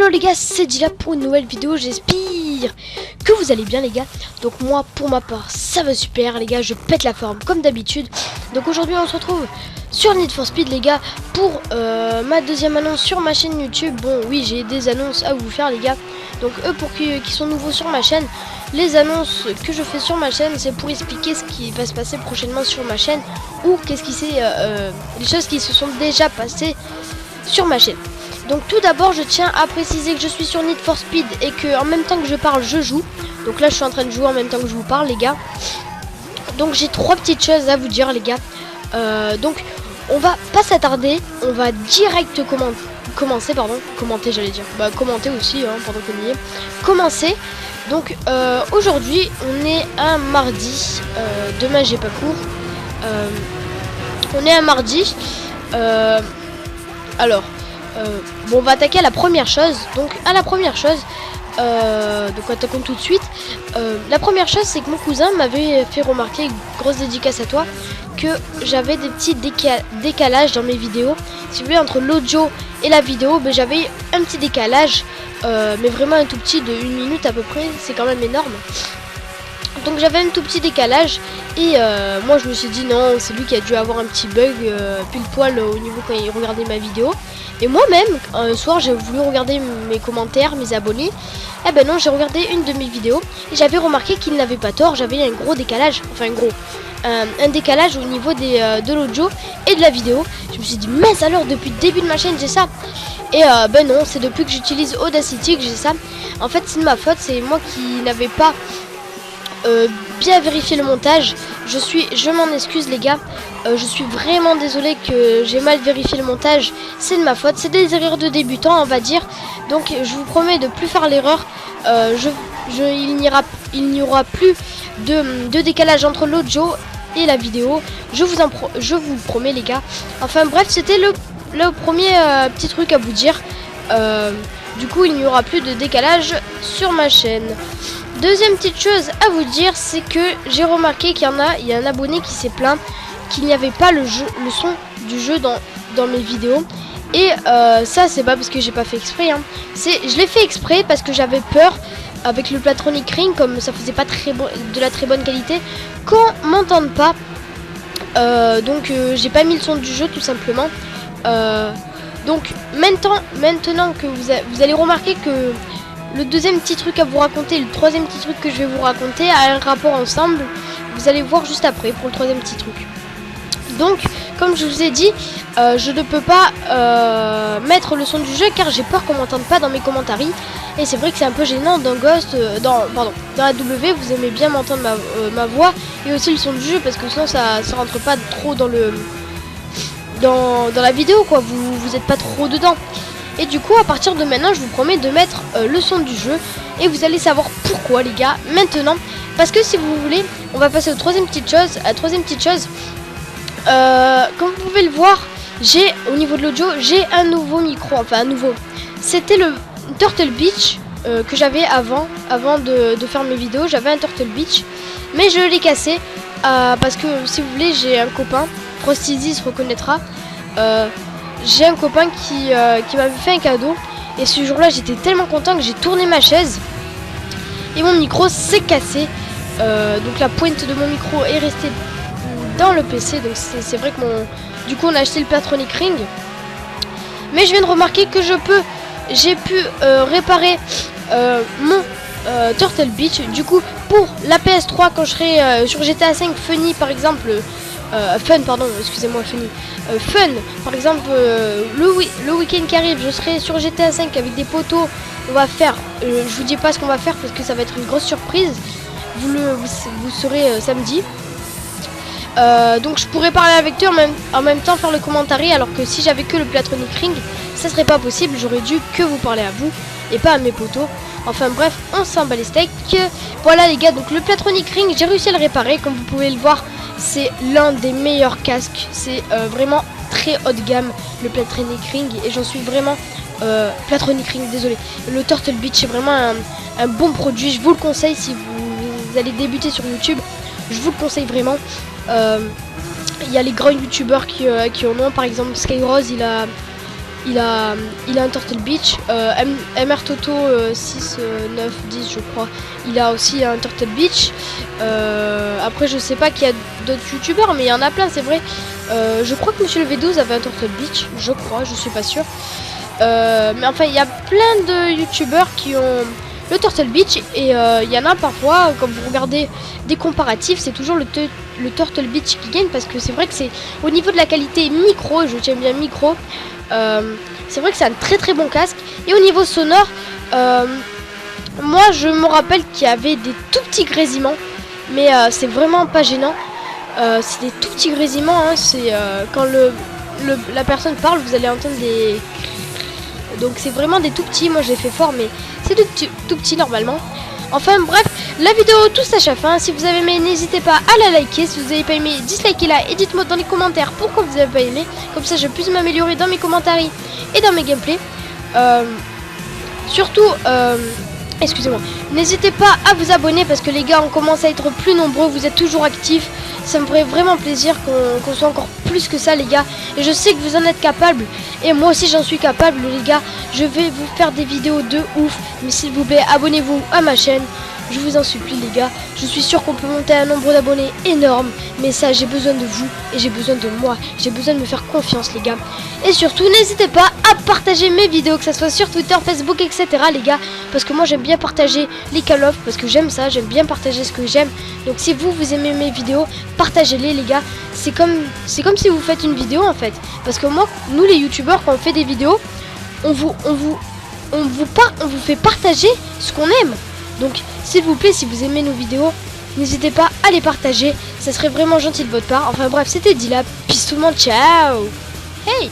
Hello les gars, c'est Dila pour une nouvelle vidéo, j'espère que vous allez bien les gars. Donc moi pour ma part ça va super les gars, je pète la forme comme d'habitude. Donc aujourd'hui on se retrouve sur Need for Speed les gars pour ma deuxième annonce sur ma chaîne YouTube. Bon oui, j'ai des annonces à vous faire les gars. Donc eux pour qui sont nouveaux sur ma chaîne, les annonces que je fais sur ma chaîne c'est pour expliquer ce qui va se passer prochainement sur ma chaîne, ou qu'est-ce qui s'est les choses qui se sont déjà passées sur ma chaîne. Donc tout d'abord je tiens à préciser que je suis sur Need for Speed et que en même temps que je parle je joue. Donc là je suis en train de jouer en même temps que je vous parle les gars. Donc j'ai trois petites choses à vous dire les gars. Donc on va pas s'attarder, on va direct commencer. Commenter aussi hein, pendant qu'on y est. Commencer. Donc aujourd'hui on est un mardi, demain j'ai pas cours. On est un mardi. Bon, on va attaquer à la première chose. Donc à la première chose, donc attaquons tout de suite. La première chose c'est que mon cousin m'avait fait remarquer, grosse dédicace à toi, que j'avais des petits décalages dans mes vidéos. Si vous voulez, entre l'audio et la vidéo, ben, j'avais un petit décalage, mais vraiment un tout petit de 1 minute à peu près, c'est quand même énorme. Donc j'avais un tout petit décalage et moi je me suis dit non, c'est lui qui a dû avoir un petit bug pile poil au niveau quand il regardait ma vidéo. Et moi-même, un soir j'ai voulu regarder mes commentaires, mes abonnés. Eh ben non, j'ai regardé une de mes vidéos et j'avais remarqué qu'il n'avait pas tort, j'avais un gros décalage, enfin un décalage au niveau de l'audio et de la vidéo. Je me suis dit mais alors depuis le début de ma chaîne j'ai ça. Et ben non, c'est depuis que j'utilise Audacity que j'ai ça. En fait c'est de ma faute, c'est moi qui n'avais pas bien vérifier le montage. Je m'en excuse les gars, je suis vraiment désolé que j'ai mal vérifié le montage, c'est de ma faute, c'est des erreurs de débutants on va dire. Donc je vous promets de plus faire l'erreur. Il n'y aura plus de décalage entre l'audio et la vidéo, je vous promets les gars. Enfin bref, c'était le premier petit truc à vous dire. Du coup il n'y aura plus de décalage sur ma chaîne. Deuxième petite chose à vous dire, c'est que j'ai remarqué qu'il y a un abonné qui s'est plaint qu'il n'y avait pas le son du jeu dans mes vidéos. Et ça c'est pas parce que j'ai pas fait exprès hein. Je l'ai fait exprès parce que j'avais peur avec le Platronic Ring, comme ça faisait pas de la très bonne qualité, qu'on m'entende pas. Donc j'ai pas mis le son du jeu tout simplement. Donc maintenant que vous allez remarquer que le deuxième petit truc à vous raconter et le troisième petit truc que je vais vous raconter a un rapport ensemble. Vous allez voir juste après pour le troisième petit truc. Donc, comme je vous ai dit, je ne peux pas mettre le son du jeu car j'ai peur qu'on m'entende pas dans mes commentaires. Et c'est vrai que c'est un peu gênant dans Ghost, dans la W, vous aimez bien m'entendre ma voix et aussi le son du jeu parce que sinon ça rentre pas trop dans la vidéo quoi. Vous êtes pas trop dedans. Et du coup à partir de maintenant je vous promets de mettre le son du jeu. Et vous allez savoir pourquoi les gars maintenant. Parce que si vous voulez, on va passer aux troisième petite chose. Comme vous pouvez le voir, au niveau de l'audio, j'ai un nouveau micro. Enfin un nouveau. C'était le Turtle Beach que j'avais avant de faire mes vidéos. J'avais un Turtle Beach. Mais je l'ai cassé parce que si vous voulez, j'ai un copain, Frostyzy se reconnaîtra. J'ai un copain qui m'avait fait un cadeau. Et ce jour-là, j'étais tellement content que j'ai tourné ma chaise. Et mon micro s'est cassé. Donc la pointe de mon micro est restée dans le PC. Donc c'est vrai que du coup, on a acheté le Platronic Ring. Mais je viens de remarquer que j'ai pu réparer mon Turtle Beach. Du coup, pour la PS3, quand je serai sur GTA 5 Funny par exemple... Fun par exemple, le week-end qui arrive je serai sur GTA 5 avec des potos. On va faire, je vous dis pas ce qu'on va faire parce que ça va être une grosse surprise. Vous saurez samedi. Donc je pourrais parler avec toi en même temps faire le commentaire, alors que si j'avais que le Platronic Ring ça serait pas possible, j'aurais dû que vous parler à vous et pas à mes potos. Enfin bref, on s'en bat les steaks. Voilà les gars, donc le Platronic Ring j'ai réussi à le réparer. Comme vous pouvez le voir, c'est l'un des meilleurs casques. C'est vraiment très haut de gamme le Platronic Ring. Et j'en suis vraiment Platronic Ring, désolé. Le Turtle Beach c'est vraiment un bon produit. Je vous le conseille si vous allez débuter sur YouTube. Je vous le conseille vraiment. Il y a les grands youtubeurs qui en ont. Par exemple Skyrose, il a il a un Turtle Beach. MR Toto 6, 9, 10 je crois. Il a aussi un Turtle Beach. Après je sais pas qu'il y a d'autres youtubeurs, mais il y en a plein, c'est vrai. Je crois que Monsieur le V12 avait un Turtle Beach, je crois, je suis pas sûr. Mais enfin il y a plein de youtubeurs qui ont le Turtle Beach. Et il y en a parfois, quand vous regardez des comparatifs, c'est toujours le Turtle Beach qui gagne, parce que c'est vrai que c'est au niveau de la qualité micro, je tiens bien micro, c'est vrai que c'est un très bon casque. Et au niveau sonore, moi je me rappelle qu'il y avait des tout petits grésillements, mais c'est vraiment pas gênant. C'est des tout petits grésillements, hein. C'est quand la personne parle, vous allez entendre des... Donc c'est vraiment des tout petits. Moi j'ai fait fort, mais c'est tout petit normalement. Enfin bref, la vidéo touche à sa fin. Si vous avez aimé, n'hésitez pas à la liker. Si vous n'avez pas aimé, dislikez-la et dites-moi dans les commentaires pourquoi vous n'avez pas aimé. Comme ça je puisse m'améliorer dans mes commentaires et dans mes gameplays. Surtout, excusez-moi, n'hésitez pas à vous abonner, parce que les gars, on commence à être plus nombreux. Vous êtes toujours actifs. Ça me ferait vraiment plaisir qu'on soit encore plus que ça, les gars. Et je sais que vous en êtes capables. Et moi aussi j'en suis capable, les gars. Je vais vous faire des vidéos de ouf. Mais s'il vous plaît, abonnez-vous à ma chaîne. Je vous en supplie, les gars. Je suis sûr qu'on peut monter un nombre d'abonnés énorme. Mais ça, j'ai besoin de vous. Et j'ai besoin de moi. J'ai besoin de me faire confiance, les gars. Et surtout, n'hésitez pas à partager mes vidéos, que ça soit sur Twitter, Facebook, etc., les gars. Parce que moi, j'aime bien partager les Call of. Parce que j'aime ça. J'aime bien partager ce que j'aime. Donc si vous aimez mes vidéos, partagez-les, les gars. C'est comme si vous faites une vidéo, en fait. Parce que moi, nous les youtubeurs, quand on fait des vidéos, on vous fait partager ce qu'on aime. Donc s'il vous plaît, si vous aimez nos vidéos, n'hésitez pas à les partager. Ça serait vraiment gentil de votre part. Enfin bref, c'était Dilap. Peace tout le monde, ciao. Hey.